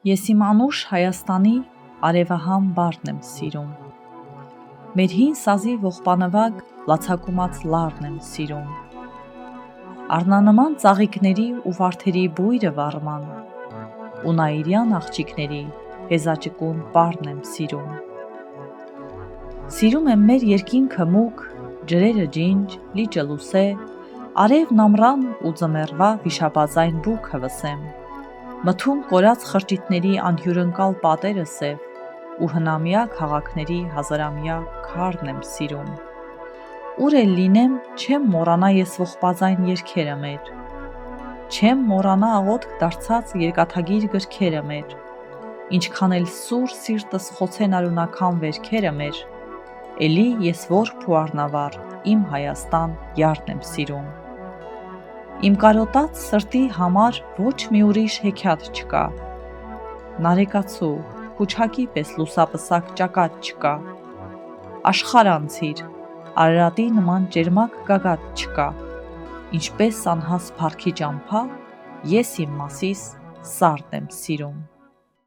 Ես իմ անուշ Հայաստանի արևահամ բարն եմ սիրում, մեր հին սազի ողբանվակ լացակումած լարն եմ սիրում, առնանման ծաղիկների ու վարդերի բույրը վառման, ու նայիրյան աղջիկների հեզաճկուն պարն եմ սիրում, սիրում եմ մեր երկինքը մուգ, ջրերը ջինջ, լիճը լուսե, արևն ամռան ու ձմեռվա վիշապաձայն բուգը վսեմ, մթում կորած խրճիթների անհյուրընկալ պատերը սև, ու հնամյա քաղաքների հազարամյա քարն եմ սիրում, ուր էլ լինեմ չեմ մոռանա ես ողբազայն երգերը մեր, չեմ մոռանա աղոթք դարձած երկաթագիր գրքերը մեր, ինչքան էլ սուր սիրտս խոցեն արյունաքամ վերքերը մեր, էլի ես որբ ու առնավար իմ Հայաստան յարդն եմ սիրում, իմ կարոտած սրտի համար ոչ մի ուրիշ հեքիաթ չկա, նարեկացու, հուչակի պես լուսապսակ ճակատ չկա, աշխարհ անցիր, Արարատի նման ճերմակ գագաթ չկա, ինչպես անհաս փառքի ճամփա, ես իմ մասիս սարդ եմ սիրում։